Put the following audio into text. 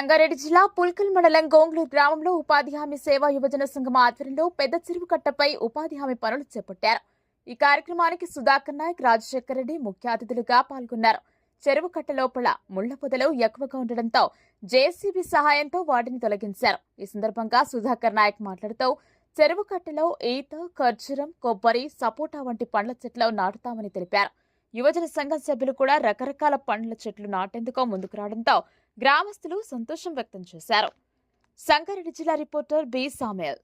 సంగారెడ్డి జిల్లా పుల్కల్ మండలం గోంగ్లూరు గ్రామంలో ఉపాధి హామీ సేవా యువజన సంఘం ఆధ్వర్యంలో పెద్ద చెరువు కట్టపై ఉపాధి హామీ పనులు చేపట్టారు. ఈ కార్యక్రమానికి సుధాకర్ నాయక్, రాజశేఖర్ రెడ్డి ముఖ్య అతిథులుగా పాల్గొన్నారు. చెరువు కట్ట లోపల ముళ్ల పొదలు ఎక్కువగా ఉండడంతో జేసీబీ సహాయంతో వాటిని తొలగించారు. ఈ సందర్భంగా సుధాకర్ నాయక్ మాట్లాడుతూ చెరువు కట్టలో ఈత, ఖర్జూరం, కొబ్బరి, సపోటా వంటి పండ్ల చెట్లు నాటుతామని తెలిపారు. యువజన సంఘం సభ్యులు కూడా రకరకాల పండ్ల చెట్లు నాటేందుకు ముందుకు రావడంతో గ్రామస్తులు సంతోషం వ్యక్తం చేశారు. సంగారెడ్డి జిల్లా రిపోర్టర్ బి సామ్యూల్.